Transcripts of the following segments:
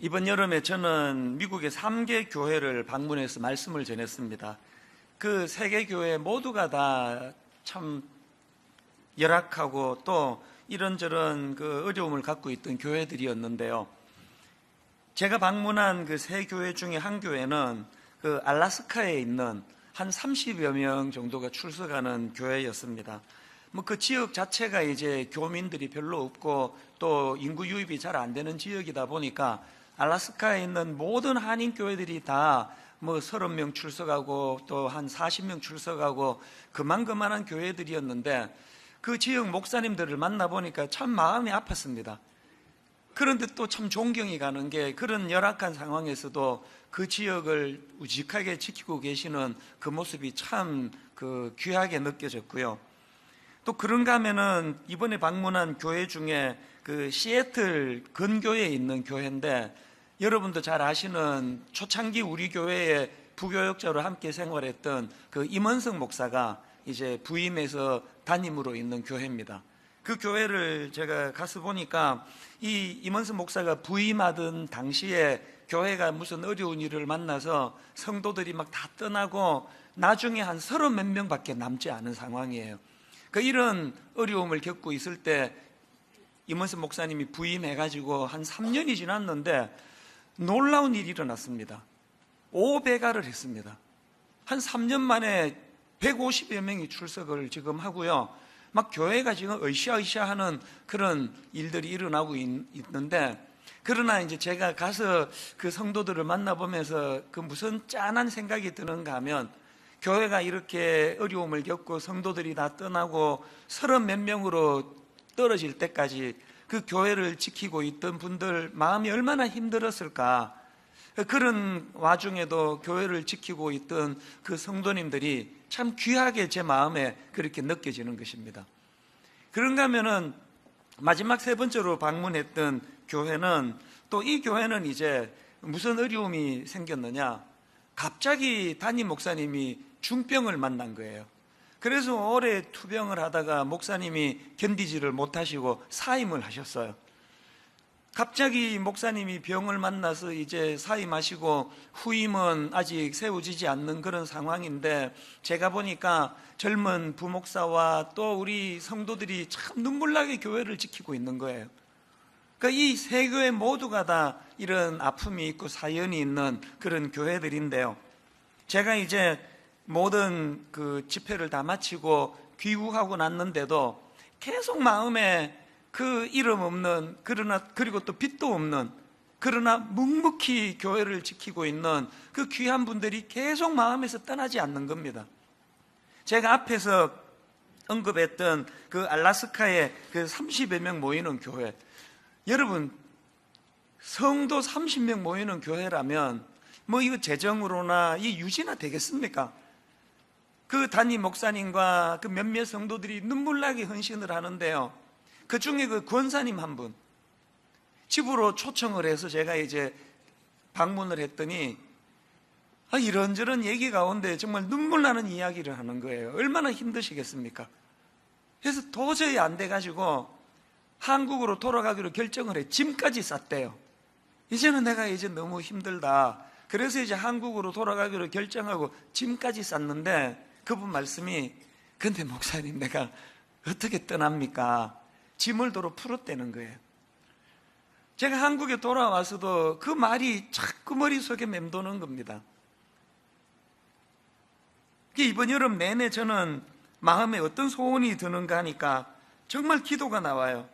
이번 여름에 저는 미국의 3개 교회를 방문해서 말씀을 전했습니다. 그 3개 교회 모두가 다 참 열악하고 또 이런저런 그 어려움을 갖고 있던 교회들이었는데요. 제가 방문한 그 3교회 중에 한 교회는 그 알래스카에 있는 한 30여 명 정도가 출석하는 교회였습니다. 그 지역 자체가 이제 교민들이 별로 없고 또 인구 유입이 잘 안 되는 지역이다 보니까 알래스카에 있는 모든 한인 교회들이 다 30명 출석하고 또 한 40명 출석하고 그만한 교회들이었는데 그 지역 목사님들을 만나보니까 참 마음이 아팠습니다. 그런데 또 참 존경이 가는 게 그런 열악한 상황에서도 그 지역을 우직하게 지키고 계시는 그 모습이 참 귀하게 느껴졌고요. 또 그런가 하면은 이번에 방문한 교회 중에 그 시애틀 근교에 있는 교회인데 여러분도 잘 아시는 초창기 우리 교회의 부교역자로 함께 생활했던 그 임원석 목사가 이제 부임해서 담임으로 있는 교회입니다. 그 교회를 제가 가서 보니까 이 임원석 목사가 부임하던 당시에 교회가 무슨 어려운 일을 만나서 성도들이 막 다 떠나고 나중에 한 30몇 명밖에 남지 않은 상황이에요. 이런 어려움을 겪고 있을 때 임원석 목사님이 부임해가지고 한 3년이 지났는데 놀라운 일이 일어났습니다. 5배가를 했습니다. 한 3년 만에 150여 명이 출석을 지금 하고요. 막 교회가 지금 으쌰으쌰 하는 그런 일들이 일어나고 있는데, 그러나 이제 제가 가서 그 성도들을 만나보면서 그 무슨 짠한 생각이 드는가 하면, 교회가 이렇게 어려움을 겪고 성도들이 다 떠나고 30몇 명으로 떨어질 때까지 그 교회를 지키고 있던 분들 마음이 얼마나 힘들었을까. 그런 와중에도 교회를 지키고 있던 그 성도님들이 참 귀하게 제 마음에 그렇게 느껴지는 것입니다. 그런가 하면은 마지막 3번째로 방문했던 교회는, 또 이 교회는 이제 무슨 어려움이 생겼느냐, 갑자기 담임 목사님이 중병을 만난 거예요. 그래서 오래 투병을 하다가 목사님이 견디지를 못하시고 사임을 하셨어요. 갑자기 목사님이 병을 만나서 이제 사임하시고 후임은 아직 세워지지 않는 그런 상황인데, 제가 보니까 젊은 부목사와 또 우리 성도들이 참 눈물나게 교회를 지키고 있는 거예요. 이 3교회 모두가 다 이런 아픔이 있고 사연이 있는 그런 교회들인데요. 제가 이제 모든 그 집회를 다 마치고 귀국하고 났는데도 계속 마음에 그 이름 없는, 그리고 또 빛도 없는, 그러나 묵묵히 교회를 지키고 있는 그 귀한 분들이 계속 마음에서 떠나지 않는 겁니다. 제가 앞에서 언급했던 그 알래스카의 그 30여 명 모이는 교회, 여러분 성도 30명 모이는 교회라면 이거 재정으로나 이 유지나 되겠습니까? 그 담임 목사님과 그 몇몇 성도들이 눈물나게 헌신을 하는데요. 그 중에 그 권사님 한 분, 집으로 초청을 해서 제가 이제 방문을 했더니 이런저런 얘기 가운데 정말 눈물 나는 이야기를 하는 거예요. 얼마나 힘드시겠습니까? 그래서 도저히 안 돼가지고 한국으로 돌아가기로 결정을 해. 짐까지 쌌대요. 이제는 내가 이제 너무 힘들다. 그래서 이제 한국으로 돌아가기로 결정하고 짐까지 쌌는데, 그분 말씀이, 근데 목사님 내가 어떻게 떠납니까? 짐을 도로 풀었다는 거예요. 제가 한국에 돌아와서도 그 말이 자꾸 머릿속에 맴도는 겁니다. 이번 여름 내내 저는 마음에 어떤 소원이 드는가 하니까 정말 기도가 나와요.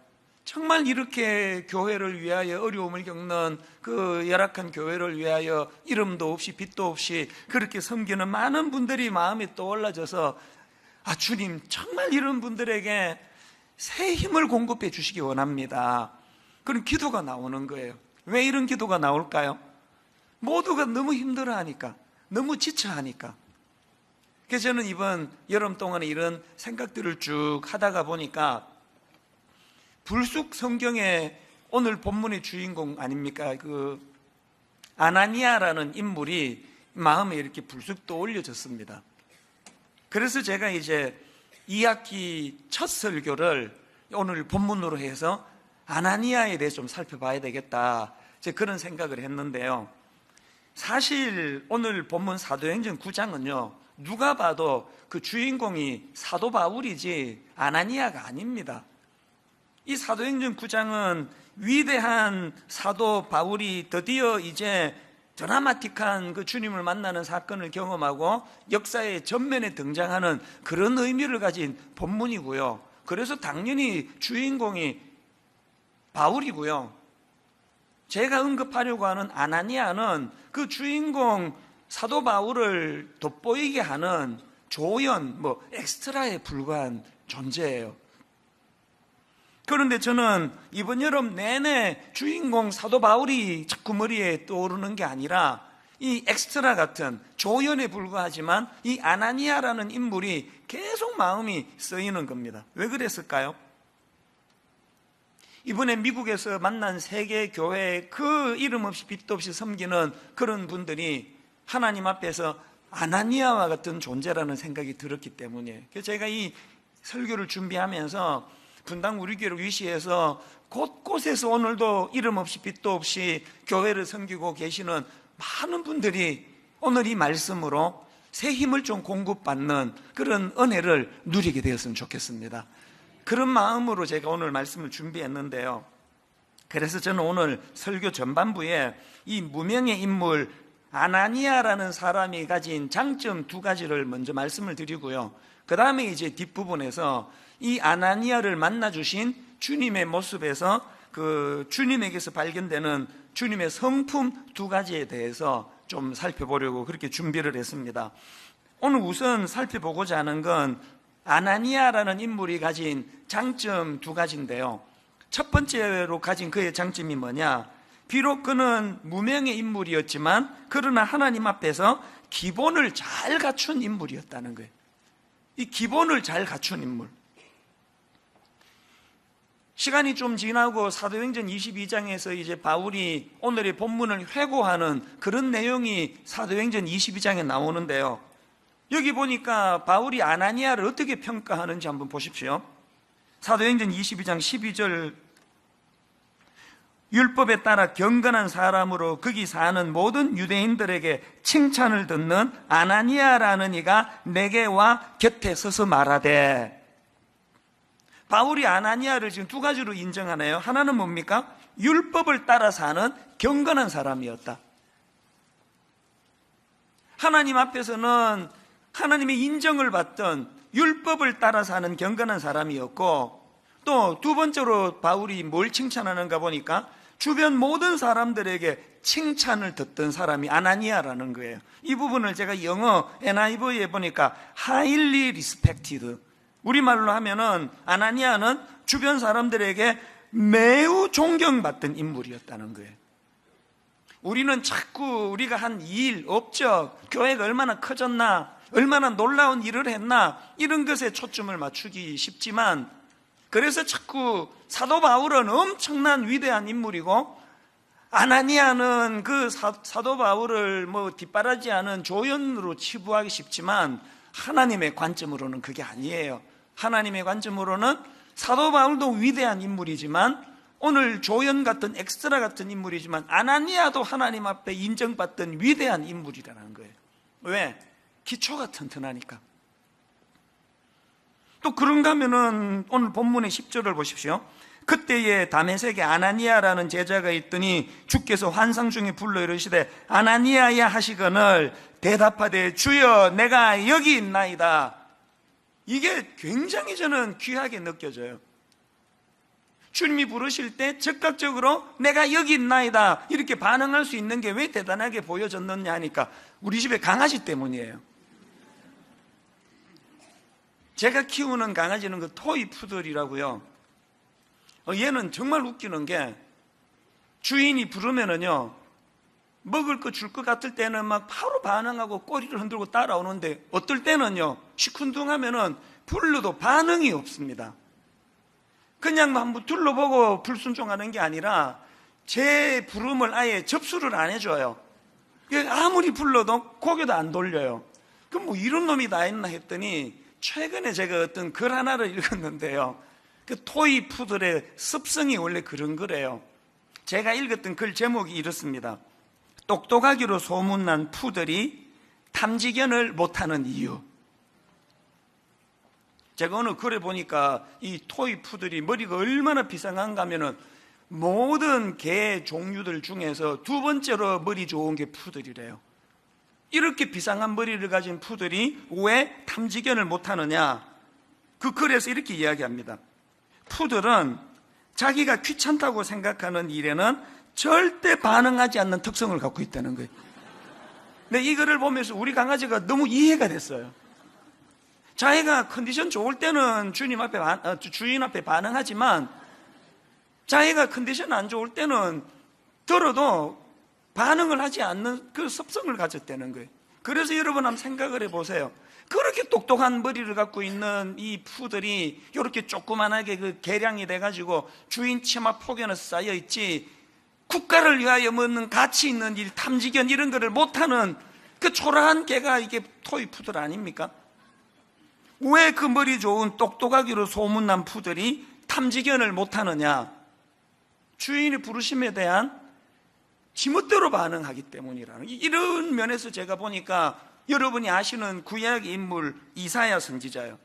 정말 이렇게 교회를 위하여 어려움을 겪는 그 열악한 교회를 위하여 이름도 없이 빛도 없이 그렇게 섬기는 많은 분들이 마음이 떠올라져서, 주님 정말 이런 분들에게 새 힘을 공급해 주시기 원합니다. 그런 기도가 나오는 거예요. 왜 이런 기도가 나올까요? 모두가 너무 힘들어하니까, 너무 지쳐하니까. 그래서 저는 이번 여름 동안에 이런 생각들을 쭉 하다가 보니까 불쑥 성경의 오늘 본문의 주인공 아닙니까? 그 아나니아라는 인물이 마음에 이렇게 불쑥 떠올려졌습니다. 그래서 제가 이제 2학기 첫 설교를 오늘 본문으로 해서 아나니아에 대해서 좀 살펴봐야 되겠다. 제가 그런 생각을 했는데요. 사실 오늘 본문 사도행전 9장은요, 누가 봐도 그 주인공이 사도 바울이지 아나니아가 아닙니다. 이 사도행전 9장은 위대한 사도 바울이 드디어 이제 드라마틱한 그 주님을 만나는 사건을 경험하고 역사의 전면에 등장하는 그런 의미를 가진 본문이고요. 그래서 당연히 주인공이 바울이고요. 제가 언급하려고 하는 아나니아는 그 주인공 사도 바울을 돋보이게 하는 조연, 엑스트라에 불과한 존재예요. 그런데 저는 이번 여름 내내 주인공 사도 바울이 자꾸 머리에 떠오르는 게 아니라 이 엑스트라 같은 조연에 불과하지만 이 아나니아라는 인물이 계속 마음이 쓰이는 겁니다. 왜 그랬을까요? 이번에 미국에서 만난 세계 교회 그 이름 없이 빛도 없이 섬기는 그런 분들이 하나님 앞에서 아나니아와 같은 존재라는 생각이 들었기 때문이에요. 그래서 제가 이 설교를 준비하면서 분당 우리 교회를 위시해서 곳곳에서 오늘도 이름 없이 빛도 없이 교회를 섬기고 계시는 많은 분들이 오늘 이 말씀으로 새 힘을 좀 공급받는 그런 은혜를 누리게 되었으면 좋겠습니다. 그런 마음으로 제가 오늘 말씀을 준비했는데요. 그래서 저는 오늘 설교 전반부에 이 무명의 인물 아나니아라는 사람이 가진 장점 두 가지를 먼저 말씀을 드리고요. 그 다음에 이제 뒷부분에서 이 아나니아를 만나주신 주님의 모습에서 그 주님에게서 발견되는 주님의 성품 두 가지에 대해서 좀 살펴보려고 그렇게 준비를 했습니다. 오늘 우선 살펴보고자 하는 건 아나니아라는 인물이 가진 장점 두 가지인데요. 첫 번째로 가진 그의 장점이 뭐냐? 비록 그는 무명의 인물이었지만 그러나 하나님 앞에서 기본을 잘 갖춘 인물이었다는 거예요. 이 기본을 잘 갖춘 인물. 시간이 좀 지나고 사도행전 22장에서 이제 바울이 오늘의 본문을 회고하는 그런 내용이 사도행전 22장에 나오는데요. 여기 보니까 바울이 아나니아를 어떻게 평가하는지 한번 보십시오. 사도행전 22장 12절 율법에 따라 경건한 사람으로 거기 사는 모든 유대인들에게 칭찬을 듣는 아나니아라는 이가 내게 와 곁에 서서 말하되. 바울이 아나니아를 지금 두 가지로 인정하네요. 하나는 뭡니까? 율법을 따라 사는 경건한 사람이었다. 하나님 앞에서는 하나님의 인정을 받던 율법을 따라 사는 경건한 사람이었고, 또 두 번째로 바울이 뭘 칭찬하는가 보니까 주변 모든 사람들에게 칭찬을 듣던 사람이 아나니아라는 거예요. 이 부분을 제가 영어 NIV에 보니까 highly respected, 우리말로 하면은 아나니아는 주변 사람들에게 매우 존경받던 인물이었다는 거예요. 우리는 자꾸 우리가 한 일, 업적, 교회가 얼마나 커졌나, 얼마나 놀라운 일을 했나, 이런 것에 초점을 맞추기 쉽지만, 그래서 자꾸 사도 바울은 엄청난 위대한 인물이고 아나니아는 그 사도 바울을 뒷바라지하는 조연으로 치부하기 쉽지만 하나님의 관점으로는 그게 아니에요. 하나님의 관점으로는 사도 바울도 위대한 인물이지만, 오늘 조연 같은 엑스트라 같은 인물이지만 아나니아도 하나님 앞에 인정받던 위대한 인물이라는 거예요. 왜? 기초가 튼튼하니까. 또 그런가 하면은 오늘 본문의 10절을 보십시오. 그때에 다메섹에 아나니아라는 제자가 있더니 주께서 환상 중에 불러 이르시되 아나니아야 하시거늘 대답하되 주여 내가 여기 있나이다. 이게 굉장히 저는 귀하게 느껴져요. 주님이 부르실 때 즉각적으로 내가 여기 있나이다 이렇게 반응할 수 있는 게 왜 대단하게 보여졌느냐 하니까 우리 집에 강아지 때문이에요. 제가 키우는 강아지는 그 토이 푸들이라고요. 얘는 정말 웃기는 게 주인이 부르면은요, 먹을 거 줄 것 같을 때는 막 바로 반응하고 꼬리를 흔들고 따라오는데 어떨 때는요, 시큰둥하면은 불러도 반응이 없습니다. 그냥 한번 둘러보고 불순종하는 게 아니라 제 부름을 아예 접수를 안 해줘요. 아무리 불러도 고개도 안 돌려요. 그럼 뭐 이런 놈이 다 있나 했더니 최근에 제가 어떤 글 하나를 읽었는데요. 그 토이 푸들의 습성이 원래 그런 거래요. 제가 읽었던 글 제목이 이렇습니다. 똑똑하기로 소문난 푸들이 탐지견을 못하는 이유. 제가 어느 글에 보니까 이 토이 푸들이 머리가 얼마나 비상한가 하면은 모든 개 종류들 중에서 두 번째로 머리 좋은 게 푸들이래요. 이렇게 비상한 머리를 가진 푸들이 왜 탐지견을 못하느냐? 그 글에서 이렇게 이야기합니다. 푸들은 자기가 귀찮다고 생각하는 일에는 절대 반응하지 않는 특성을 갖고 있다는 거예요. 근데 이 글을 보면서 우리 강아지가 너무 이해가 됐어요. 자기가 컨디션 좋을 때는 주인 앞에 반응하지만 자기가 컨디션 안 좋을 때는 들어도 반응을 하지 않는 그 습성을 가졌다는 거예요. 그래서 여러분 한번 생각을 해보세요. 그렇게 똑똑한 머리를 갖고 있는 이 푸들이 이렇게 조그만하게 그 개량이 돼가지고 주인 치마 폭연에 쌓여있지, 국가를 위하여 먹는 가치 있는 일, 탐지견 이런 거를 못하는 그 초라한 개가 이게 토이 푸들 아닙니까? 왜 그 머리 좋은 똑똑하기로 소문난 푸들이 탐지견을 못하느냐? 주인의 부르심에 대한 지멋대로 반응하기 때문이라는, 이런 면에서 제가 보니까 여러분이 아시는 구약 인물 이사야 선지자예요.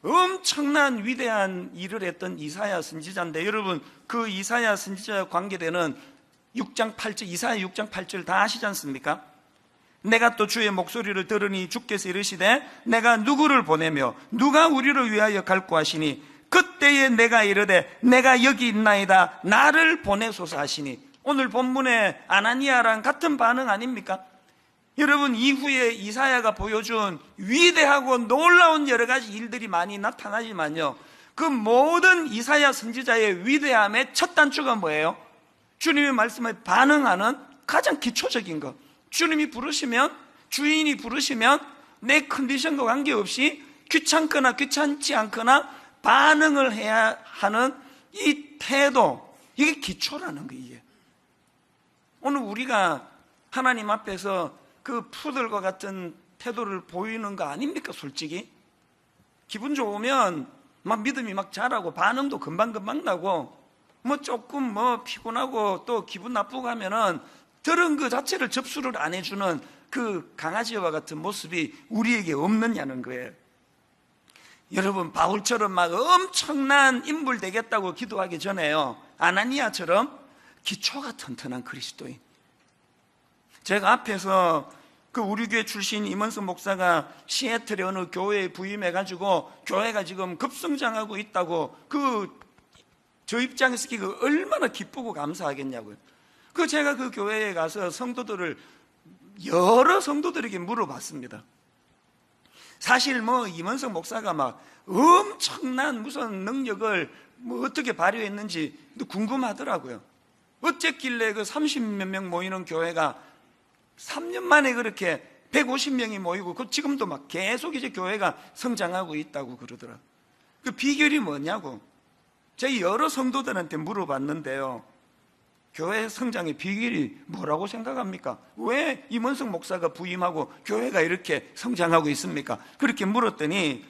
엄청난 위대한 일을 했던 이사야 선지자인데, 여러분 그 이사야 선지자와 관계되는 6장 8절, 이사야 6장 8절 다 아시지 않습니까? 내가 또 주의 목소리를 들으니 주께서 이르시되 내가 누구를 보내며 누가 우리를 위하여 갈고 하시니 그때에 내가 이르되 내가 여기 있나이다 나를 보내소서 하시니. 오늘 본문의 아나니아랑 같은 반응 아닙니까? 여러분 이후에 이사야가 보여준 위대하고 놀라운 여러 가지 일들이 많이 나타나지만요, 그 모든 이사야 선지자의 위대함의 첫 단추가 뭐예요? 주님의 말씀에 반응하는 가장 기초적인 것. 주님이 부르시면, 주인이 부르시면 내 컨디션과 관계없이 귀찮거나 귀찮지 않거나 반응을 해야 하는 이 태도, 이게 기초라는 거예요. 오늘 우리가 하나님 앞에서 그 푸들과 같은 태도를 보이는 거 아닙니까? 솔직히 기분 좋으면 막 믿음이 막 자라고 반응도 금방금방 나고, 뭐 조금 뭐 피곤하고 또 기분 나쁘고 하면은 들은 그 자체를 접수를 안 해주는 그 강아지와 같은 모습이 우리에게 없느냐는 거예요. 여러분 바울처럼 막 엄청난 인물 되겠다고 기도하기 전에요, 아나니아처럼 기초가 튼튼한 그리스도인. 제가 앞에서 그 우리 교회 출신 임원석 목사가 시애틀의 어느 교회에 부임해가지고 교회가 지금 급성장하고 있다고, 저 입장에서 그 얼마나 기쁘고 감사하겠냐고요. 제가 그 교회에 가서 여러 성도들에게 물어봤습니다. 사실 뭐 임원석 목사가 막 엄청난 무슨 능력을 뭐 어떻게 발휘했는지 궁금하더라고요. 어쨌길래 그 30몇 명 모이는 교회가 3년 만에 그렇게 150명이 모이고 지금도 막 계속 이제 교회가 성장하고 있다고 그러더라고요. 그 비결이 뭐냐고 제가 여러 성도들한테 물어봤는데요, 교회 성장의 비결이 뭐라고 생각합니까? 왜 임원석 목사가 부임하고 교회가 이렇게 성장하고 있습니까? 그렇게 물었더니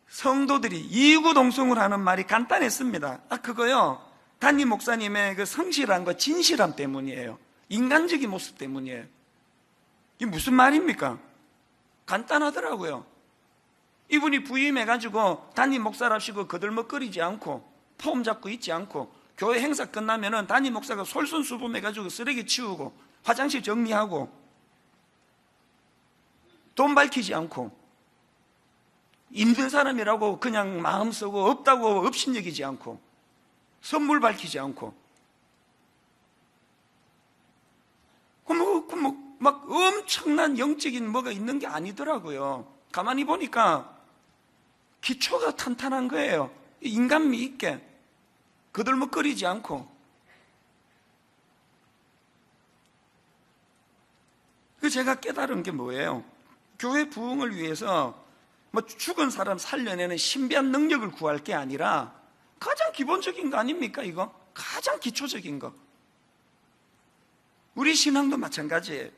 성도들이 이구동성을 하는 말이 간단했습니다. 그거요, 담임 목사님의 그 성실함과 진실함 때문이에요. 인간적인 모습 때문이에요. 이게 무슨 말입니까? 간단하더라고요. 이분이 부임해가지고 담임 목사랍시고 거들먹거리지 않고 폼 잡고 있지 않고, 교회 행사 끝나면은 담임 목사가 솔선수범해가지고 쓰레기 치우고 화장실 정리하고 돈 밝히지 않고, 있는 사람이라고 그냥 마음 쓰고 없다고 업신여기지 않고 선물 밝히지 않고, 막 엄청난 영적인 뭐가 있는 게 아니더라고요. 가만히 보니까 기초가 탄탄한 거예요. 인간미 있게 거들먹거리지 않고. 제가 깨달은 게 뭐예요? 교회 부흥을 위해서 뭐 죽은 사람 살려내는 신비한 능력을 구할 게 아니라 가장 기본적인 거 아닙니까? 이거 가장 기초적인 거. 우리 신앙도 마찬가지예요.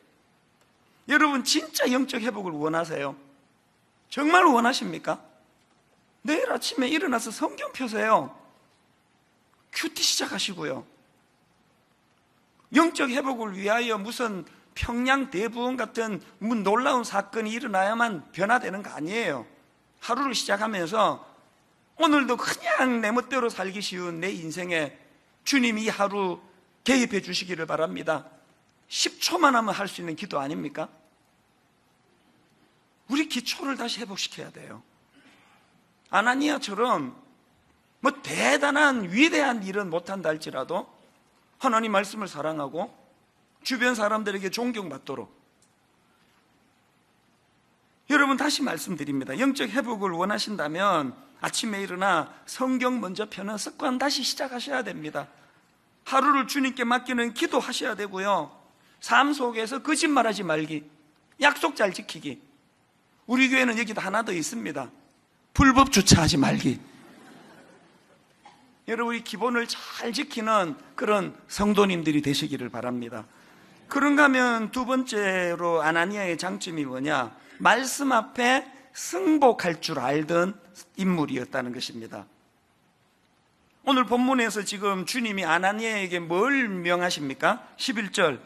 여러분 진짜 영적 회복을 원하세요? 정말 원하십니까? 내일 아침에 일어나서 성경 펴세요. 큐티 시작하시고요. 영적 회복을 위하여 무슨 평양 대부흥 같은 놀라운 사건이 일어나야만 변화되는 거 아니에요. 하루를 시작하면서 오늘도 그냥 내 멋대로 살기 쉬운 내 인생에 주님이 이 하루 개입해 주시기를 바랍니다. 10초만 하면 할 수 있는 기도 아닙니까? 우리 기초를 다시 회복시켜야 돼요. 아나니아처럼 뭐 대단한 위대한 일은 못한다 할지라도 하나님 말씀을 사랑하고 주변 사람들에게 존경받도록, 여러분 다시 말씀드립니다. 영적 회복을 원하신다면 아침에 일어나 성경 먼저 펴는 습관 다시 시작하셔야 됩니다. 하루를 주님께 맡기는 기도하셔야 되고요, 삶 속에서 거짓말하지 말기, 약속 잘 지키기. 우리 교회는 여기도 하나 더 있습니다. 불법 주차하지 말기. 여러분, 이 기본을 잘 지키는 그런 성도님들이 되시기를 바랍니다. 그런가 하면 두 번째로 아나니아의 장점이 뭐냐? 말씀 앞에 승복할 줄 알던 인물이었다는 것입니다. 오늘 본문에서 지금 주님이 아나니아에게 뭘 명하십니까? 11절,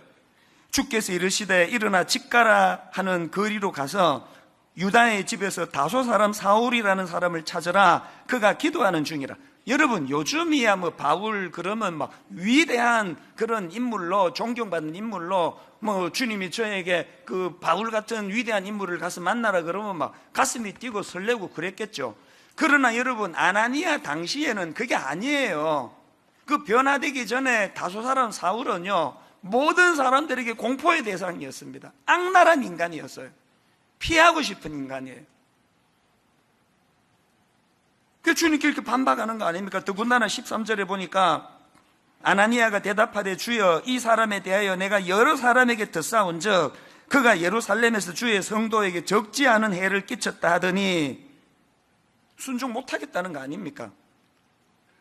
주께서 이르시되 일어나 집 가라 하는 거리로 가서 유다의 집에서 다소 사람 사울이라는 사람을 찾으라. 그가 기도하는 중이라. 여러분, 요즘이야 뭐 바울 그러면 막 위대한 그런 인물로, 존경받는 인물로, 뭐 주님이 저에게 그 바울 같은 위대한 인물을 가서 만나라 그러면 막 가슴이 뛰고 설레고 그랬겠죠. 그러나 여러분, 아나니아 당시에는 그게 아니에요. 그 변화되기 전에 다소 사람 사울은요, 모든 사람들에게 공포의 대상이었습니다. 악랄한 인간이었어요. 피하고 싶은 인간이에요. 그 주님께 이렇게 반박하는 거 아닙니까? 더군다나 13절에 보니까 아나니아가 대답하되 주여, 이 사람에 대하여 내가 여러 사람에게 듣사온 즉 그가 예루살렘에서 주의 성도에게 적지 않은 해를 끼쳤다 하더니 순종 못하겠다는 거 아닙니까?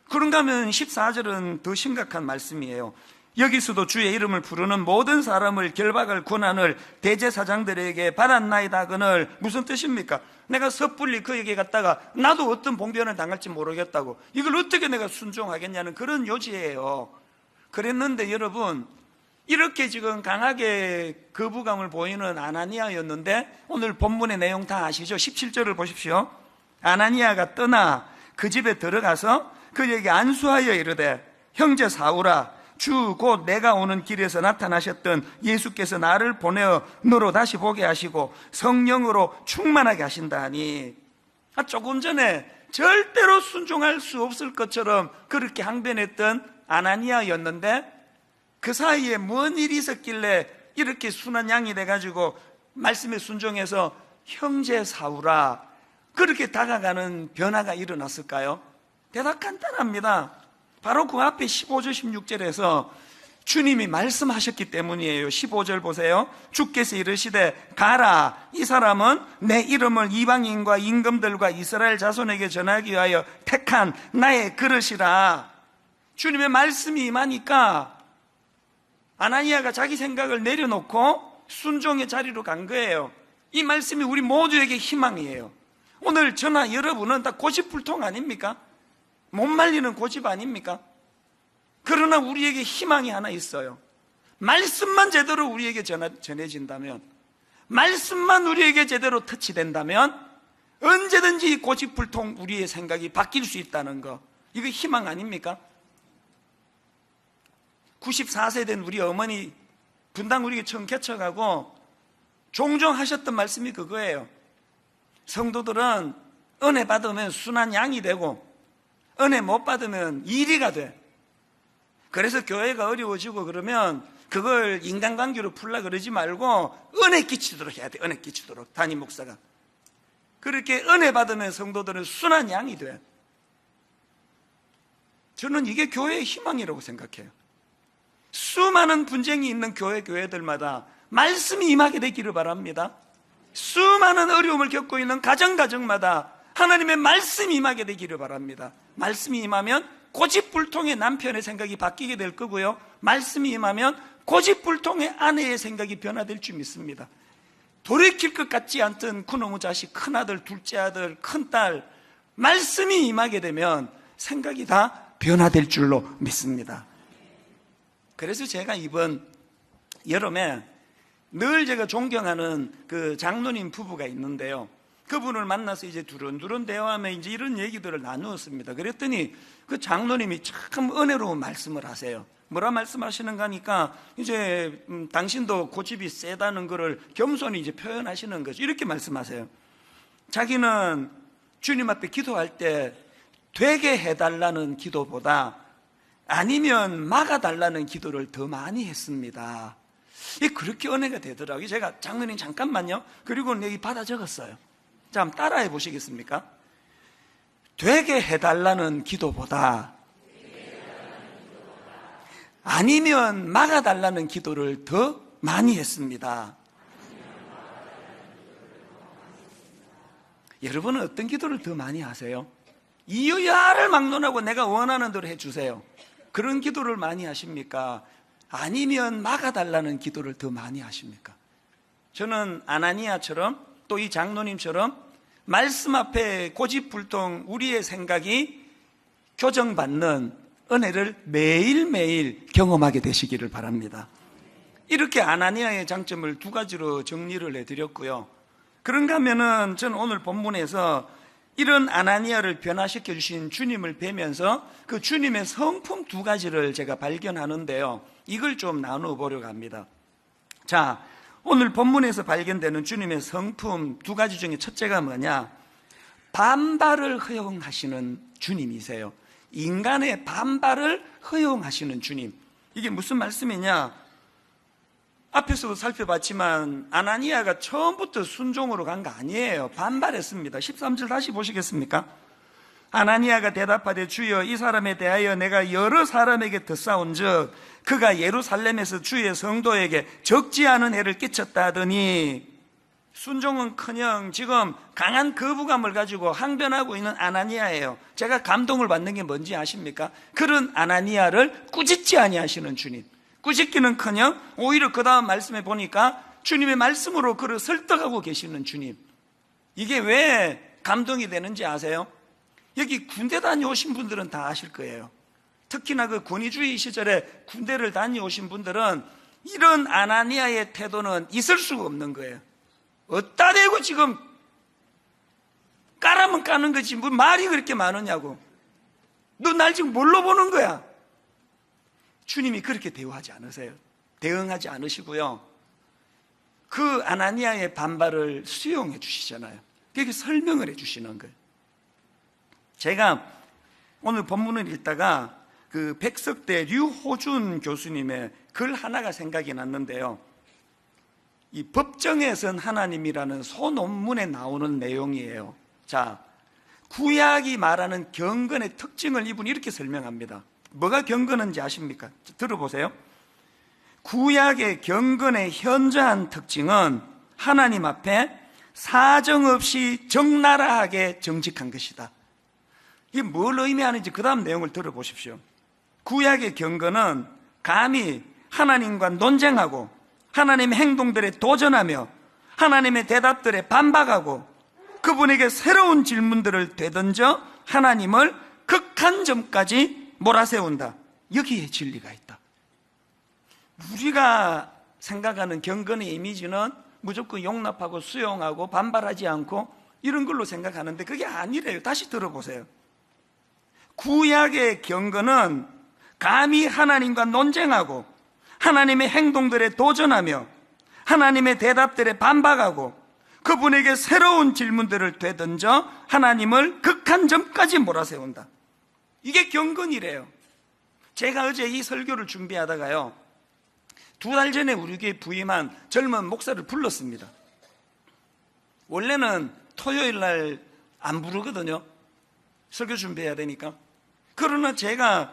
그런가 하면 14절은 더 심각한 말씀이에요. 여기서도 주의 이름을 부르는 모든 사람을 결박할 권한을 대제사장들에게 받았나이다 하거늘 무슨 뜻입니까? 내가 섣불리 그에게 갔다가 나도 어떤 봉변을 당할지 모르겠다고, 이걸 어떻게 내가 순종하겠냐는 그런 요지예요. 그랬는데 여러분, 이렇게 지금 강하게 거부감을 보이는 아나니아였는데 오늘 본문의 내용 다 아시죠? 17절을 보십시오. 아나니아가 떠나 그 집에 들어가서 그에게 안수하여 이르되 형제 사울아, 주 곧 내가 오는 길에서 나타나셨던 예수께서 나를 보내어 너로 다시 보게 하시고 성령으로 충만하게 하신다 하니, 조금 전에 절대로 순종할 수 없을 것처럼 그렇게 항변했던 아나니아였는데 그 사이에 뭔 일이 있었길래 이렇게 순한 양이 돼가지고 말씀에 순종해서 형제 사울아 그렇게 다가가는 변화가 일어났을까요? 대답 간단합니다. 바로 그 앞에 15절 16절에서 주님이 말씀하셨기 때문이에요. 15절 보세요. 주께서 이르시되 가라, 이 사람은 내 이름을 이방인과 임금들과 이스라엘 자손에게 전하기 위하여 택한 나의 그릇이라. 주님의 말씀이 임하니까 아나니아가 자기 생각을 내려놓고 순종의 자리로 간 거예요. 이 말씀이 우리 모두에게 희망이에요. 오늘 저나 여러분은 다 고집불통 아닙니까? 못 말리는 고집 아닙니까? 그러나 우리에게 희망이 하나 있어요. 말씀만 제대로 우리에게 전해진다면, 말씀만 우리에게 제대로 터치된다면 언제든지 고집불통 우리의 생각이 바뀔 수 있다는 거, 이거 희망 아닙니까? 94세 된 우리 어머니 분당 우리 처음 개척하고 종종 하셨던 말씀이 그거예요. 성도들은 은혜 받으면 순한 양이 되고 은혜 못 받으면 이리가 돼. 그래서 교회가 어려워지고 그러면 그걸 인간관계로 풀라 그러지 말고 은혜 끼치도록 해야 돼. 은혜 끼치도록. 담임 목사가 그렇게 은혜 받으면 성도들은 순한 양이 돼. 저는 이게 교회의 희망이라고 생각해요. 수많은 분쟁이 있는 교회들마다 말씀이 임하게 되기를 바랍니다. 수많은 어려움을 겪고 있는 가정마다 하나님의 말씀이 임하게 되기를 바랍니다. 말씀이 임하면 고집불통의 남편의 생각이 바뀌게 될 거고요, 말씀이 임하면 고집불통의 아내의 생각이 변화될 줄 믿습니다. 돌이킬 것 같지 않던 그놈의 자식, 큰아들, 둘째 아들, 큰딸, 말씀이 임하게 되면 생각이 다 변화될 줄로 믿습니다. 그래서 제가 이번 여름에 늘 제가 존경하는 그 장로님 부부가 있는데요. 그분을 만나서 이제 두런두런 대화하며 이제 이런 얘기들을 나누었습니다. 그랬더니 그 장로님이 참 은혜로운 말씀을 하세요. 뭐라 말씀하시는가 하니까 이제 당신도 고집이 세다는 거를 겸손히 이제 표현하시는 거죠. 이렇게 말씀하세요. 자기는 주님 앞에 기도할 때 되게 해달라는 기도보다 아니면 막아달라는 기도를 더 많이 했습니다. 이게 그렇게 은혜가 되더라고요. 제가 장로님 잠깐만요. 그리고는 여기 받아 적었어요. 자, 한번 따라해 보시겠습니까? 되게 해달라는 기도보다 아니면 막아달라는 기도를 더 많이 했습니다. 여러분은 어떤 기도를 더 많이 하세요? 이여야를 막론하고 내가 원하는 대로 해주세요. 그런 기도를 많이 하십니까? 아니면 막아달라는 기도를 더 많이 하십니까? 저는 아나니아처럼 또 이 장로님처럼 말씀 앞에 고집불통 우리의 생각이 교정받는 은혜를 매일매일 경험하게 되시기를 바랍니다. 이렇게 아나니아의 장점을 두 가지로 정리를 해드렸고요. 그런가 하면은 저는 오늘 본문에서 이런 아나니아를 변화시켜 주신 주님을 뵈면서 그 주님의 성품 두 가지를 제가 발견하는데요. 이걸 좀 나누어 보려고 합니다. 자, 오늘 본문에서 발견되는 주님의 성품 두 가지 중에 첫째가 뭐냐? 반발을 허용하시는 주님이세요. 인간의 반발을 허용하시는 주님. 이게 무슨 말씀이냐? 앞에서도 살펴봤지만 아나니아가 처음부터 순종으로 간 거 아니에요. 반발했습니다. 13절 다시 보시겠습니까? 아나니아가 대답하되 주여 이 사람에 대하여 내가 여러 사람에게 듣사온즉 그가 예루살렘에서 주의 성도에게 적지 않은 해를 끼쳤다 하더니, 순종은커녕 지금 강한 거부감을 가지고 항변하고 있는 아나니아예요. 제가 감동을 받는 게 뭔지 아십니까? 그런 아나니아를 꾸짖지 아니하시는 주님. 꾸짖기는커녕 오히려 그 다음 말씀에 보니까 주님의 말씀으로 그를 설득하고 계시는 주님. 이게 왜 감동이 되는지 아세요? 여기 군대 다녀오신 분들은 다 아실 거예요. 특히나 그 권위주의 시절에 군대를 다녀오신 분들은 이런 아나니아의 태도는 있을 수가 없는 거예요. 어디다 대고 지금 까라면 까는 거지 뭐 말이 그렇게 많으냐고. 너 날 지금 뭘로 보는 거야? 주님이 그렇게 대우하지 않으세요. 대응하지 않으시고요. 그 아나니아의 반발을 수용해 주시잖아요. 그게 설명을 해 주시는 거예요. 제가 오늘 본문을 읽다가 그 백석대 류호준 교수님의 글 하나가 생각이 났는데요. 이 법정에 선 하나님이라는 소논문에 나오는 내용이에요. 자, 구약이 말하는 경건의 특징을 이분이 이렇게 설명합니다. 뭐가 경건인지 아십니까? 들어보세요. 구약의 경건의 현저한 특징은 하나님 앞에 사정없이 적나라하게 정직한 것이다. 이게 뭘 의미하는지 그 다음 내용을 들어보십시오. 구약의 경건은 감히 하나님과 논쟁하고 하나님의 행동들에 도전하며 하나님의 대답들에 반박하고 그분에게 새로운 질문들을 되던져 하나님을 극한 점까지 몰아세운다. 여기에 진리가 있다. 우리가 생각하는 경건의 이미지는 무조건 용납하고 수용하고 반발하지 않고 이런 걸로 생각하는데 그게 아니래요. 다시 들어보세요. 구약의 경건은 감히 하나님과 논쟁하고 하나님의 행동들에 도전하며 하나님의 대답들에 반박하고 그분에게 새로운 질문들을 되던져 하나님을 극한 점까지 몰아세운다. 이게 경건이래요. 제가 어제 이 설교를 준비하다가요, 2달 전에 우리 교회 부임한 젊은 목사를 불렀습니다. 원래는 토요일 날 안 부르거든요. 설교 준비해야 되니까. 그러나 제가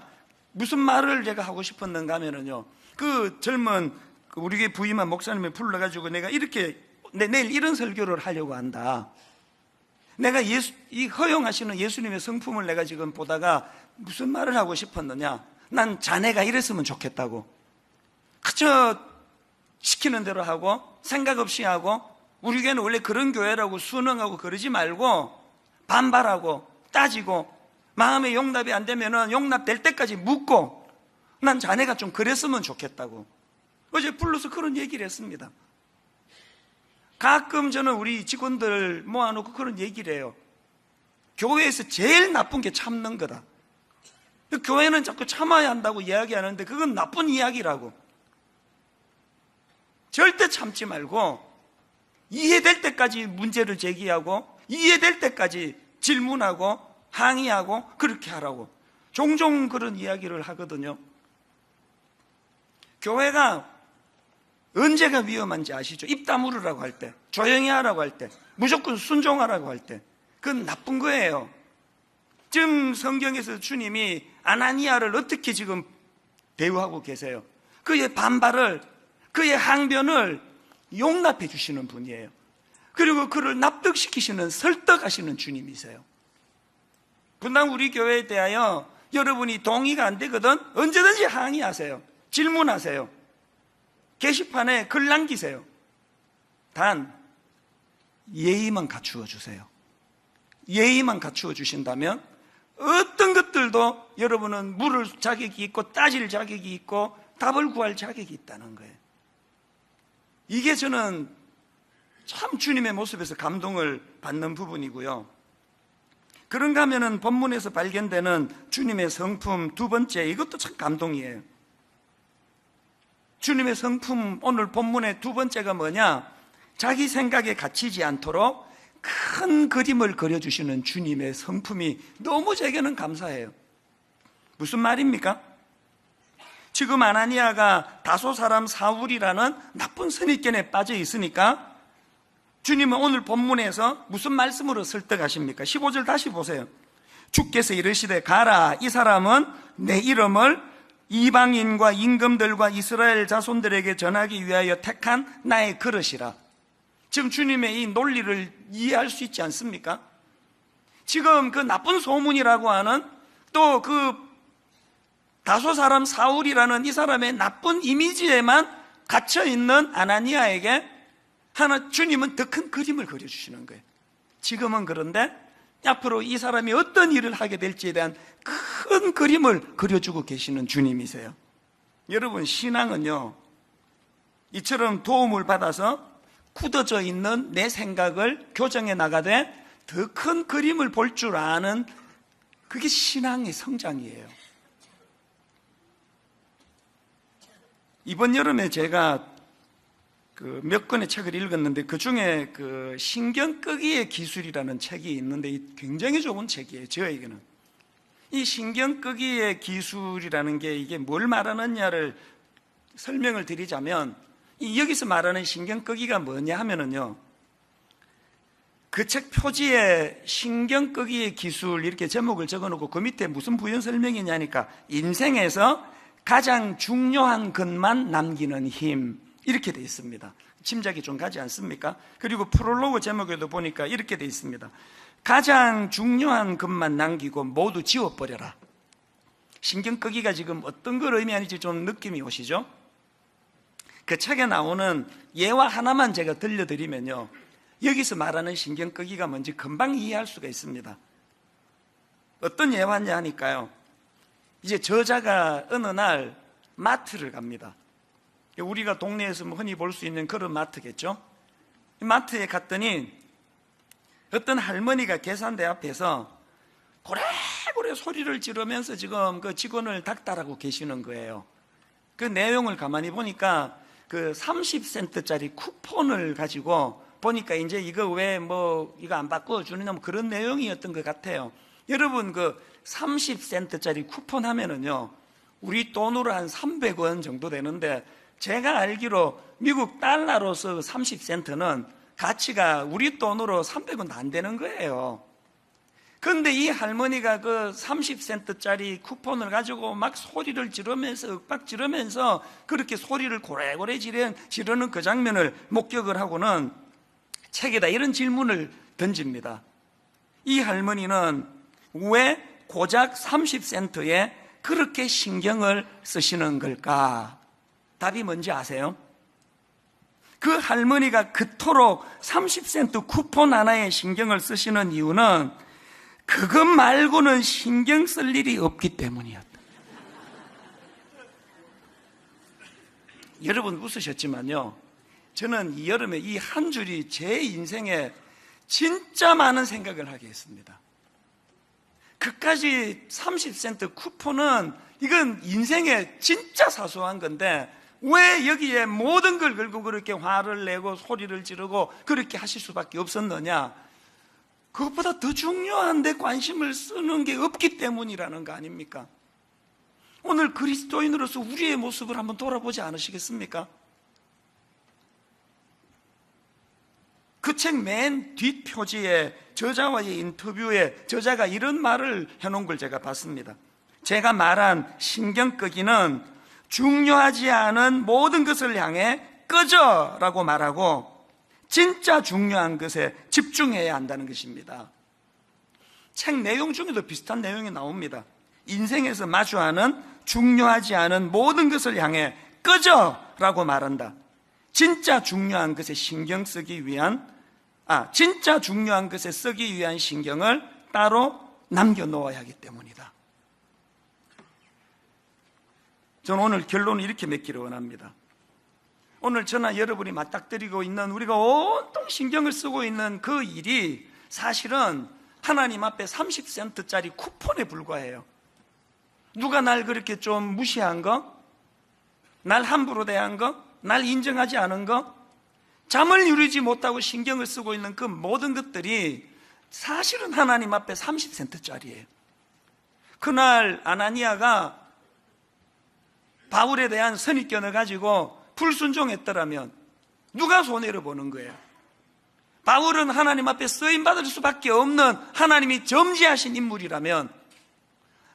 무슨 말을 제가 하고 싶었는가 하면은요, 그 젊은 우리 교회 부임한 목사님을 불러가지고 내가 이렇게 내일 이런 설교를 하려고 한다. 내가 이 허용하시는 예수님의 성품을 내가 지금 보다가 무슨 말을 하고 싶었느냐, 난 자네가 이랬으면 좋겠다고. 그저 시키는 대로 하고 생각 없이 하고, 우리 교회는 원래 그런 교회라고 순응하고 그러지 말고 반발하고 따지고 마음의 용납이 안 되면은 용납될 때까지 묻고 난 자네가 좀 그랬으면 좋겠다고. 어제 불러서 그런 얘기를 했습니다. 가끔 저는 우리 직원들 모아놓고 그런 얘기를 해요. 교회에서 제일 나쁜 게 참는 거다. 교회는 자꾸 참아야 한다고 이야기하는데 그건 나쁜 이야기라고. 절대 참지 말고 이해될 때까지 문제를 제기하고 이해될 때까지 질문하고 항의하고 그렇게 하라고. 종종 그런 이야기를 하거든요. 교회가 언제가 위험한지 아시죠? 입 다물으라고 할 때, 조용히 하라고 할 때, 무조건 순종하라고 할 때, 그건 나쁜 거예요. 지금 성경에서 주님이 아나니아를 어떻게 지금 대우하고 계세요? 그의 반발을, 그의 항변을 용납해 주시는 분이에요. 그리고 그를 납득시키시는, 설득하시는 주님이세요. 분당 우리 교회에 대하여 여러분이 동의가 안 되거든 언제든지 항의하세요. 질문하세요. 게시판에 글 남기세요. 단 예의만 갖추어 주세요. 예의만 갖추어 주신다면 어떤 것들도 여러분은 물을 자격이 있고 따질 자격이 있고 답을 구할 자격이 있다는 거예요. 이게 저는 참 주님의 모습에서 감동을 받는 부분이고요. 그런가 하면은 본문에서 발견되는 주님의 성품 두 번째, 이것도 참 감동이에요. 주님의 성품, 오늘 본문의 두 번째가 뭐냐? 자기 생각에 갇히지 않도록 큰 그림을 그려주시는 주님의 성품이 너무 제게는 감사해요. 무슨 말입니까? 지금 아나니아가 다소 사람 사울이라는 나쁜 선입견에 빠져 있으니까 주님은 오늘 본문에서 무슨 말씀으로 설득하십니까? 15절 다시 보세요. 주께서 이르시되 가라, 이 사람은 내 이름을 이방인과 임금들과 이스라엘 자손들에게 전하기 위하여 택한 나의 그릇이라. 지금 주님의 이 논리를 이해할 수 있지 않습니까? 지금 그 나쁜 소문이라고 하는 또 그 다소 사람 사울이라는 이 사람의 나쁜 이미지에만 갇혀있는 아나니아에게 주님은 더 큰 그림을 그려주시는 거예요. 지금은 그런데 앞으로 이 사람이 어떤 일을 하게 될지에 대한 큰 그림을 그려주고 계시는 주님이세요. 여러분, 신앙은요, 이처럼 도움을 받아서 굳어져 있는 내 생각을 교정해 나가되 더 큰 그림을 볼 줄 아는, 그게 신앙의 성장이에요. 이번 여름에 제가 몇 권의 책을 읽었는데 그 중에 신경 끄기의 기술이라는 책이 있는데 굉장히 좋은 책이에요. 저에게는 이 신경 끄기의 기술이라는 게 이게 뭘 말하느냐를 설명을 드리자면, 여기서 말하는 신경 끄기가 뭐냐 하면은요, 그 책 표지에 신경 끄기의 기술 이렇게 제목을 적어놓고 그 밑에 무슨 부연 설명이냐니까 인생에서 가장 중요한 것만 남기는 힘, 이렇게 돼 있습니다. 짐작이 좀 가지 않습니까? 그리고 프롤로그 제목에도 보니까 이렇게 돼 있습니다. 가장 중요한 것만 남기고 모두 지워버려라. 신경 끄기가 지금 어떤 걸 의미하는지 좀 느낌이 오시죠? 그 책에 나오는 예화 하나만 제가 들려드리면요, 여기서 말하는 신경 끄기가 뭔지 금방 이해할 수가 있습니다. 어떤 예화냐 하니까요, 이제 저자가 어느 날 마트를 갑니다. 우리가 동네에서 흔히 볼 수 있는 그런 마트겠죠. 마트에 갔더니 어떤 할머니가 계산대 앞에서 고래고래 소리를 지르면서 지금 그 직원을 닥달하고 계시는 거예요. 그 내용을 가만히 보니까 그 30센트짜리 쿠폰을 가지고 보니까 이제 이거 왜 이거 안 바꿔주느냐 그런 내용이었던 것 같아요. 여러분, 그 30센트짜리 쿠폰 하면은요, 우리 돈으로 한 300원 정도 되는데, 제가 알기로 미국 달러로서 30센트는 가치가 우리 돈으로 300원도 안 되는 거예요. 그런데 이 할머니가 그 30센트짜리 쿠폰을 가지고 막 소리를 지르면서, 윽박 지르면서 그렇게 소리를 고래고래 지르는 그 장면을 목격을 하고는 책에다 이런 질문을 던집니다. 이 할머니는 왜 고작 30센트에 그렇게 신경을 쓰시는 걸까? 답이 뭔지 아세요? 그 할머니가 그토록 30센트 쿠폰 하나에 신경을 쓰시는 이유는 그것 말고는 신경 쓸 일이 없기 때문이었다. 여러분 웃으셨지만요, 저는 이 여름에 이 한 줄이 제 인생에 진짜 많은 생각을 하게 했습니다. 그까지 30센트 쿠폰은 이건 인생에 진짜 사소한 건데 왜 여기에 모든 걸 걸고 그렇게 화를 내고 소리를 지르고 그렇게 하실 수밖에 없었느냐? 그것보다 더 중요한 데 관심을 쓰는 게 없기 때문이라는 거 아닙니까? 오늘 그리스도인으로서 우리의 모습을 한번 돌아보지 않으시겠습니까? 그 책 맨 뒷표지에 저자와의 인터뷰에 저자가 이런 말을 해놓은 걸 제가 봤습니다. 제가 말한 신경 끄기는 중요하지 않은 모든 것을 향해 꺼져 라고 말하고 진짜 중요한 것에 집중해야 한다는 것입니다. 책 내용 중에도 비슷한 내용이 나옵니다. 인생에서 마주하는 중요하지 않은 모든 것을 향해 꺼져 라고 말한다. 진짜 중요한 것에 신경 쓰기 위한 진짜 중요한 것에 쓰기 위한 신경을 따로 남겨놓아야 하기 때문이다. 저는 오늘 결론을 이렇게 맺기를 원합니다. 오늘 저나 여러분이 맞닥뜨리고 있는, 우리가 온통 신경을 쓰고 있는 그 일이 사실은 하나님 앞에 30센트짜리 쿠폰에 불과해요. 누가 날 그렇게 좀 무시한 거? 날 함부로 대한 거? 날 인정하지 않은 거? 잠을 이루지 못하고 신경을 쓰고 있는 그 모든 것들이 사실은 하나님 앞에 30센트짜리예요. 그날 아나니아가 바울에 대한 선입견을 가지고 불순종했더라면 누가 손해를 보는 거예요? 바울은 하나님 앞에 쓰임받을 수밖에 없는 하나님이 점지하신 인물이라면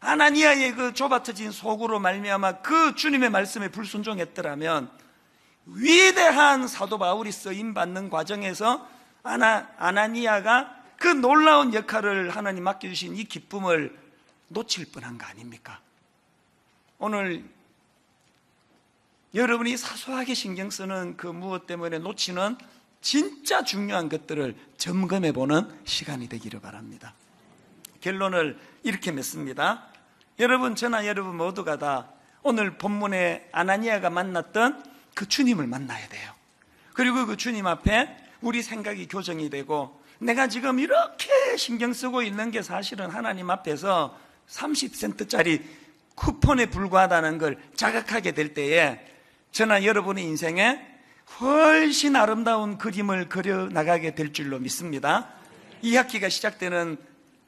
아나니아의 그 좁아터진 속으로 말미암아 그 주님의 말씀에 불순종했더라면 위대한 사도 바울이 쓰임받는 과정에서 아나니아가 그 놀라운 역할을 하나님 맡겨주신 이 기쁨을 놓칠 뻔한 거 아닙니까? 오늘 여러분이 사소하게 신경 쓰는 그 무엇 때문에 놓치는 진짜 중요한 것들을 점검해 보는 시간이 되기를 바랍니다. 결론을 이렇게 맺습니다. 여러분, 저나 여러분 모두가 다 오늘 본문에 아나니아가 만났던 그 주님을 만나야 돼요. 그리고 그 주님 앞에 우리 생각이 교정이 되고 내가 지금 이렇게 신경 쓰고 있는 게 사실은 하나님 앞에서 30센트짜리 쿠폰에 불과하다는 걸 자각하게 될 때에 저나 여러분의 인생에 훨씬 아름다운 그림을 그려 나가게 될 줄로 믿습니다. 이 학기가 시작되는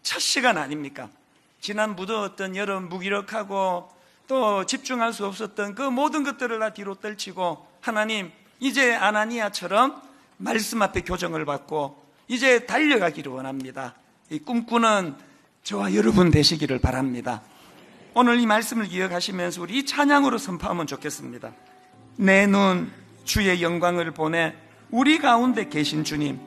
첫 시간 아닙니까? 지난 무더웠던 여름, 무기력하고 또 집중할 수 없었던 그 모든 것들을 다 뒤로 떨치고 하나님, 이제 아나니아처럼 말씀 앞에 교정을 받고 이제 달려가기를 원합니다. 이 꿈꾸는 저와 여러분 되시기를 바랍니다. 오늘 이 말씀을 기억하시면서 우리 이 찬양으로 선포하면 좋겠습니다. 내 눈 주의 영광을 보내 우리 가운데 계신 주님,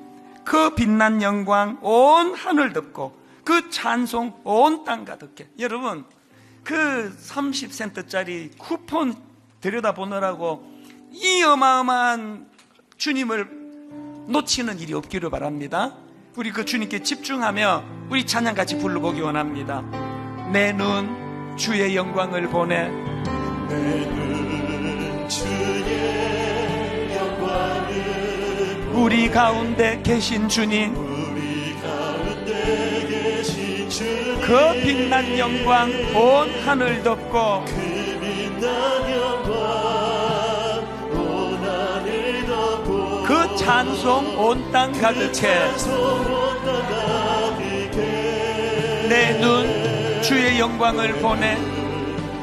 그 빛난 영광 온 하늘 덮고 그 찬송 온 땅 가득해. 여러분, 그 30센트짜리 쿠폰 들여다보느라고 이 어마어마한 주님을 놓치는 일이 없기를 바랍니다. 우리 그 주님께 집중하며 우리 찬양 같이 불러보기 원합니다. 내 눈 주의 영광을 보내 내 눈 주의 영광을 보내 우리 가운데 계신 주님, 우리 가운데 계신 주님 그 빛난 영광 온 하늘 덮고 그 빛난 영광 온 하늘 덮고 그 찬송 온 땅 가득해. 내 눈 주의 영광을 보내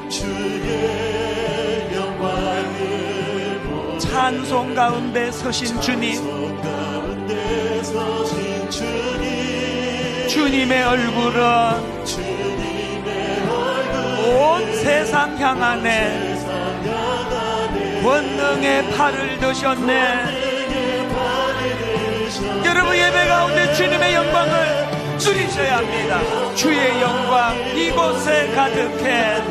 주의 영광을 보내 찬송 가운데 서신 주님, 가운데 서신 주님 주님의 얼굴은 주님의 얼굴 온 세상 향하네. 세상 향하네 권능의 팔을 드셨네. 여러분, 예배 가운데 주님의 영광을 누리셔야 합니다. 주의 영광 이곳에 가득해.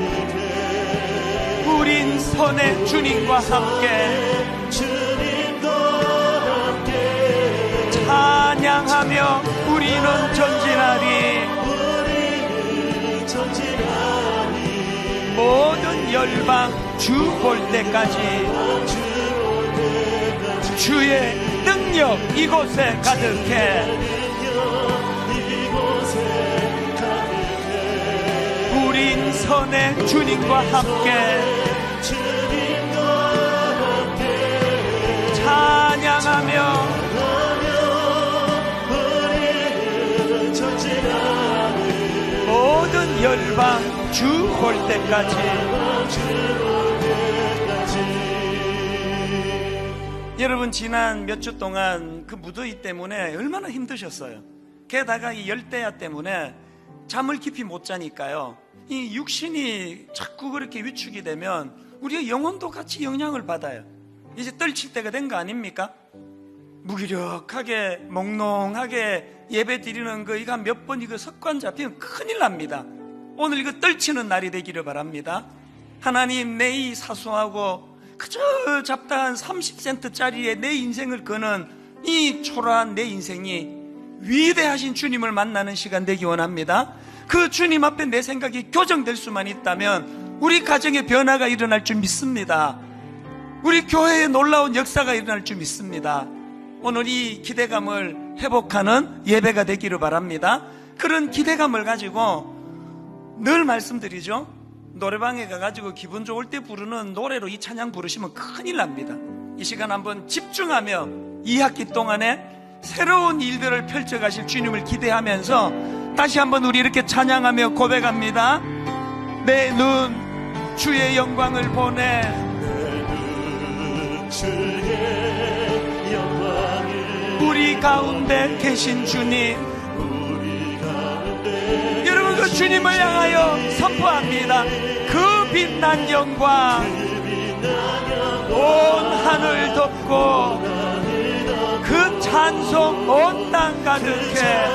우린 선의 주님과 함께 주님과 함께 찬양하며 우리는 전진하리. 우리는 전진하리 모든 모든 열방 주 볼 때까지 주의 능력 이곳에 가득해 우린 선의 주님과 함께 찬양하며 모든 열방 주 볼 때까지. 여러분, 지난 몇 주 동안 그 무더위 때문에 얼마나 힘드셨어요. 게다가 이 열대야 때문에 잠을 깊이 못 자니까요, 이 육신이 자꾸 그렇게 위축이 되면 우리의 영혼도 같이 영향을 받아요. 이제 떨칠 때가 된 거 아닙니까? 무기력하게 몽롱하게 예배 드리는 거 이거 몇 번 이거 습관 잡히면 큰일 납니다. 오늘 이거 떨치는 날이 되기를 바랍니다. 하나님, 내 이 사소하고 그저 잡다한 30센트짜리에 내 인생을 거는 이 초라한 내 인생이 위대하신 주님을 만나는 시간 되기 원합니다. 그 주님 앞에 내 생각이 교정될 수만 있다면 우리 가정에 변화가 일어날 줄 믿습니다. 우리 교회에 놀라운 역사가 일어날 줄 믿습니다. 오늘 이 기대감을 회복하는 예배가 되기를 바랍니다. 그런 기대감을 가지고 늘 말씀드리죠. 노래방에 가가지고 기분 좋을 때 부르는 노래로 이 찬양 부르시면 큰일 납니다. 이 시간 한번 집중하며 2학기 동안에 새로운 일들을 펼쳐가실 주님을 기대하면서 다시 한번 우리 이렇게 찬양하며 고백합니다. 내 눈 주의 영광을 보내. 주의 영광을 우리 가운데 계신 주님, 여러분, 그 주님을 향하여 선포합니다. 그 빛난 영광 온 하늘 덮고 그 찬송 온 땅 가득해.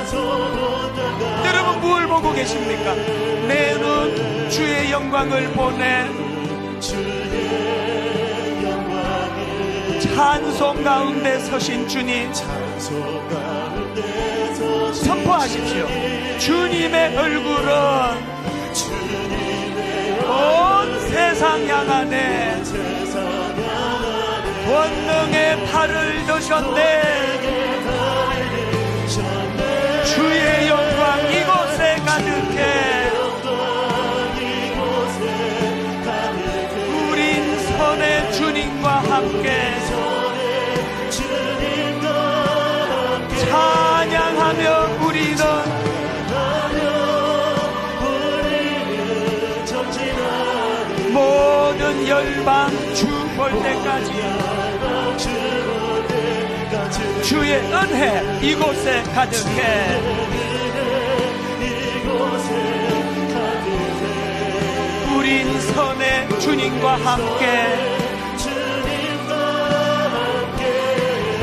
여러분, 무엇을 보고 계십니까? 내 눈 주의 영광을 보내. 찬송 가운데 서신 주님, 선포하십시오. 주님의 얼굴은 온 세상 향하네. 권능의 팔을 드셨네. 주의 영광 이곳에 가득해. 우린 선의 주님과 함께 찬양하며 우리는 모든 열방 주 볼 때까지 주의 은혜 이곳에 가득해. 우린 선의 주님과 함께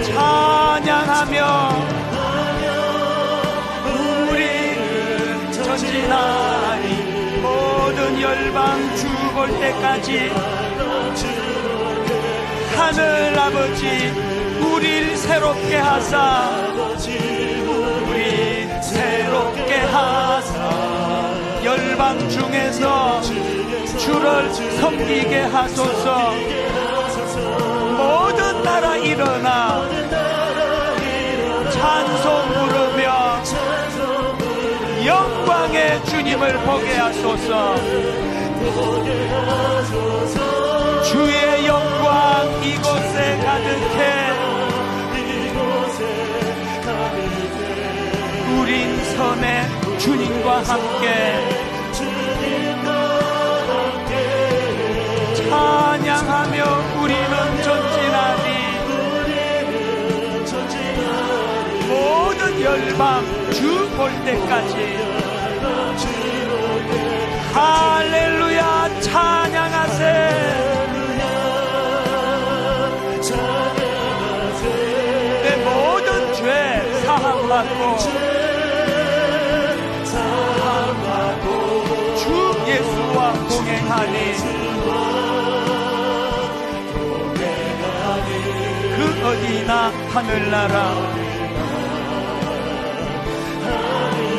찬양하며 우리는 전진하리. 모든 열방 주 볼 때까지 하늘 아버지 우리를 새롭게 하사, 우리 새롭게 하사 열방 중에서 주를 섬기게 하소서. 모든 나라 일어나 찬송 부르며 영광의 주님을 보게 하소서. 주의 영광 이곳에 가득해. 우린 선의 주님과 함께 찬양하며 우리는 전진하리. 모든 열방 주 볼 때까지 할렐루야 찬양하세. 내 모든 죄 사함받고 주 예수와 동행하니 그 어디나 하늘나라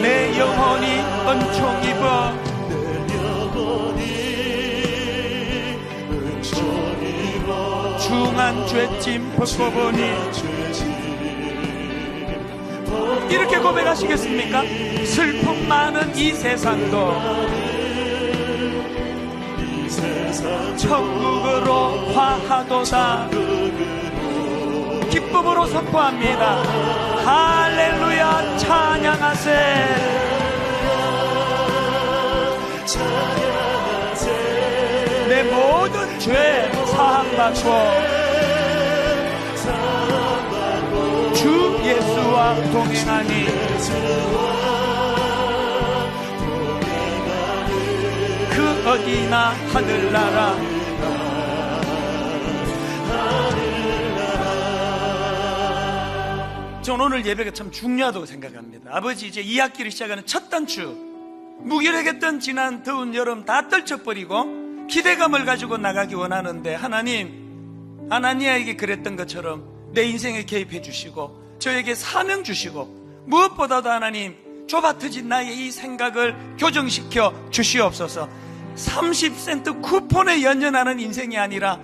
내 영혼이 은총 입어 그만 죄짐 벗고 보니. 이렇게 고백하시겠습니까? 슬픔 많은 이 세상도 천국으로 화하도다. 기쁨으로 선포합니다. 할렐루야. 찬양하세. 내 모든 죄 사함받고 주 예수와 동행하니 그 어디나 하늘나라. 저는 오늘 예배가 참 중요하다고 생각합니다. 아버지, 이제 2학기를 시작하는 첫 단추, 무기력했던 지난 더운 여름 다 떨쳐버리고 기대감을 가지고 나가기 원하는데, 하나님, 아나니아에게 그랬던 것처럼 내 인생에 개입해 주시고 저에게 사명 주시고, 무엇보다도 하나님, 좁아터진 나의 이 생각을 교정시켜 주시옵소서. 30센트 쿠폰에 연연하는 인생이 아니라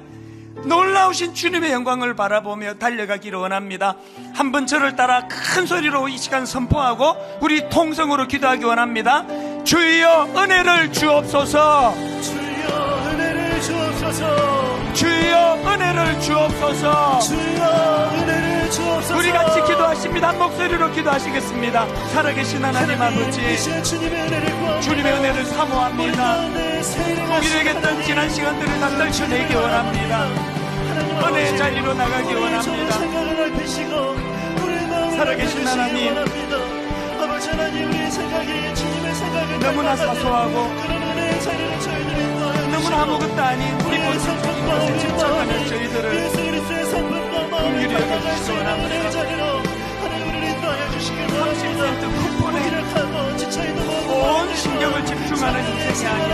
놀라우신 주님의 영광을 바라보며 달려가기를 원합니다. 한번 저를 따라 큰 소리로 이 시간 선포하고 우리 통성으로 기도하기 원합니다. 주여 은혜를 주옵소서. 주여 은혜를 주옵소서. 주여 은혜를 주옵소서. 주여 은혜를 주옵소서. 우리 같이 기도하십니다. 한 목소리로 기도하시겠습니다. 살아계신 하나님 아버지, 주님의 은혜를 사모합니다. 무기력했던 지난 시간들을 다 떨쳐내기 원합니다. 은혜의 자리로 나가기 원합니다. 살아계신 하나님, 너무나 사소하고 너무나 아무것도 아닌 우리 본성적인 것에 집착하는 저희들을 긍휼히 여겨주시기 원합니다. 30센트 쿠폰에 온 신경을 집중하는 인생이 아니라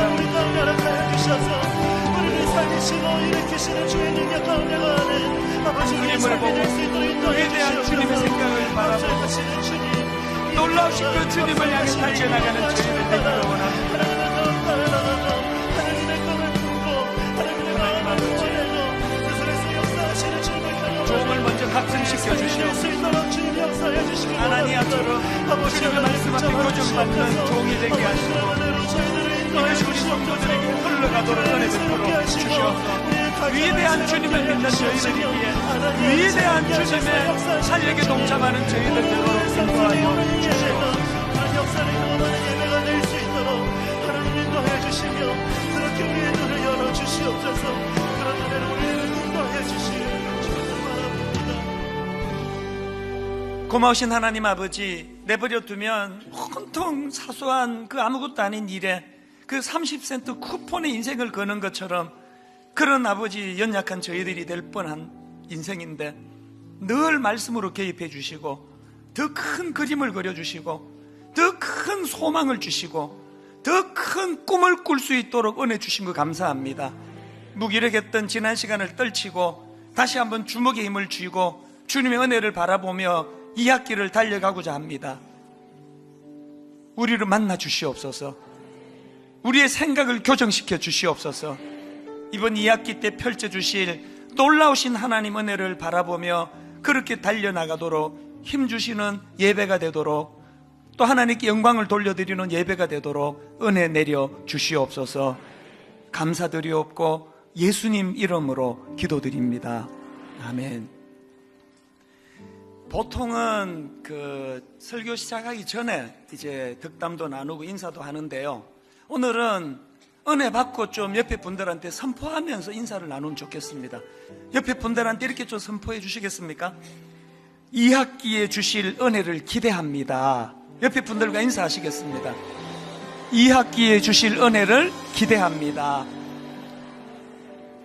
주님을 보고 그에 대한 주님의 생각을 바라보고 놀라우신 그 주님을 향해 달려나가는 저희들 되기를 원합니다. 종을 먼저 각성시켜 주시옵소서. 아나니아처럼 주님의 말씀 앞에 교정받는 종이 되게 하시고, 이것이 우리 성도들에게 흘러가도록 은혜 베풀어 주시옵소서. 위대한 주님을 믿는 저희들이기에 위대한 주님의 살력에 동참하는 저희들 되도록 인도하여 주시옵소서. 예배가 될 수 있도록 하나님 인도해 주시며, 그렇게 우리의 눈을 열어 주시옵소서. 그런 은혜를 우리를 인도해 주시옵소서. 고마우신 하나님 아버지, 내버려 두면 온통 사소한 그 아무것도 아닌 일에 그 30센트 쿠폰에 인생을 거는 것처럼 그런 아버지 연약한 저희들이 될 뻔한 인생인데, 늘 말씀으로 개입해 주시고 더 큰 그림을 그려주시고 더 큰 소망을 주시고 더 큰 꿈을 꿀 수 있도록 은혜 주신 거 감사합니다. 무기력했던 지난 시간을 떨치고 다시 한번 주먹에 힘을 쥐고 주님의 은혜를 바라보며 2학기를 달려가고자 합니다. 우리를 만나 주시옵소서. 우리의 생각을 교정시켜 주시옵소서. 이번 2학기 때 펼쳐주실 놀라우신 하나님 은혜를 바라보며 그렇게 달려나가도록 힘주시는 예배가 되도록, 또 하나님께 영광을 돌려드리는 예배가 되도록 은혜 내려 주시옵소서. 감사드리옵고 예수님 이름으로 기도드립니다. 아멘. 보통은 그 설교 시작하기 전에 이제 덕담도 나누고 인사도 하는데요, 오늘은 은혜 받고 좀 옆에 분들한테 선포하면서 인사를 나누면 좋겠습니다. 옆에 분들한테 이렇게 좀 선포해 주시겠습니까? 2학기에 주실 은혜를 기대합니다. 옆에 분들과 인사하시겠습니다. 2학기에 주실 은혜를 기대합니다.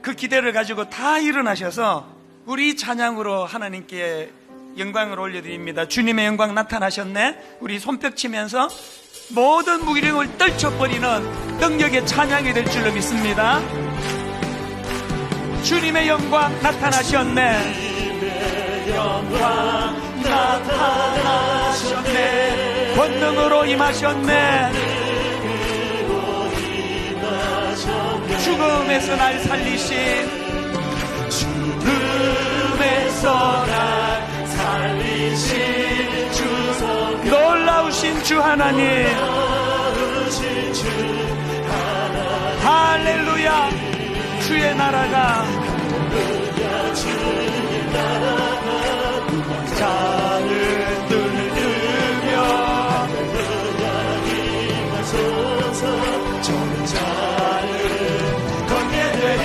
그 기대를 가지고 다 일어나셔서 우리 찬양으로 하나님께 영광을 올려드립니다. 주님의 영광 나타나셨네. 우리 손뼉 치면서 모든 무기력을 떨쳐버리는 능력의 찬양이 될 줄로 믿습니다. 주님의 영광 나타나셨네. 영광 나타나셨네. 권능으로 임하셨네. 죽음에서 날 살리신 주를 맺소 날 살리신 주 성령 놀라우신 주 하나님 할렐루야 주의 나라가 자는 눈을 뜨며 정자는 걷게 되리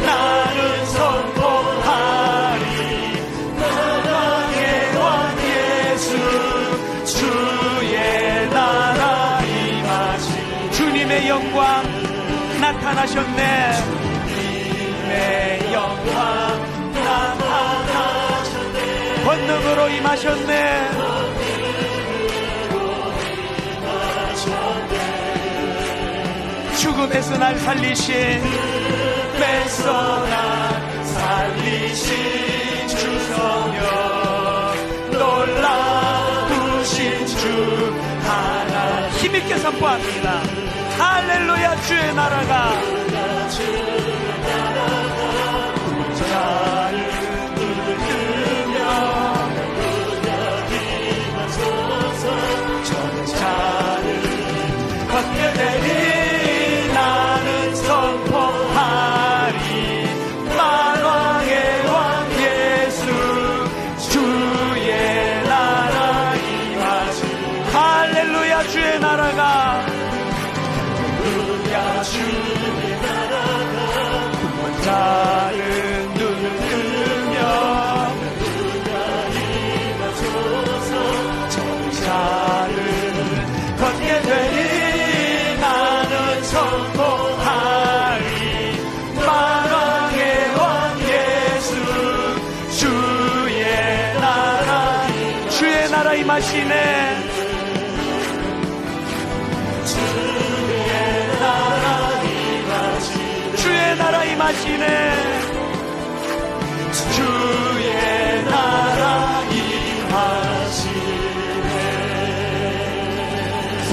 나는 선포하리 나라의 왕 예수 주의 나라 임하시 주님의 영광 나타나셨네 주님의 영광 나타나셨네 권능으로 임하셨네 죽음에서 날 살리신 죽음에서 날 살리신 주 성령 놀라우신 주 하나 힘있게 선포합니다. 할렐루야 주의 나라가 자를 뜨며 정자를 걷게 되리 나는 선포하리 만왕의 왕 예수 주의 나라 임하시 할렐루야 주의 나라가 할렐루야 주의 나라가 자는 눈을 뜨며 정자를 걷게 되리 나는 선포하리 만왕의 왕 예수 주의 나라 임하시네 주의 나라 임하시네 주의 나라 임하시네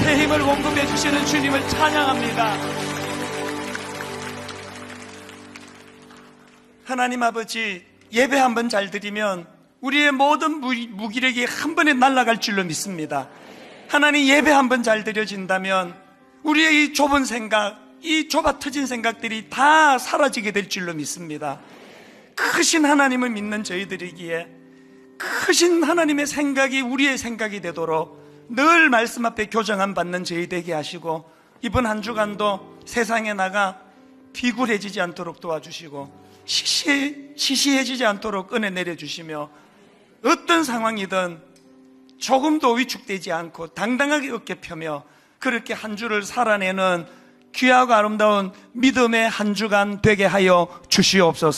새 힘을 공급해 주시는 주님을 찬양합니다. 하나님 아버지 예배 한번 잘 드리면 우리의 모든 무기력이 한 번에 날아갈 줄로 믿습니다. 하나님 예배 한번 잘 드려진다면 우리의 이 좁은 생각 이 좁아 터진 생각들이 다 사라지게 될 줄로 믿습니다. 크신 하나님을 믿는 저희들이기에 크신 하나님의 생각이 우리의 생각이 되도록 늘 말씀 앞에 교정함 받는 저희 되게 하시고 이번 한 주간도 세상에 나가 비굴해지지 않도록 도와주시고 시시해지지 않도록 은혜 내려주시며 어떤 상황이든 조금도 위축되지 않고 당당하게 어깨 펴며 그렇게 한 주를 살아내는 귀하고 아름다운 믿음의 한 주간 되게 하여 주시옵소서.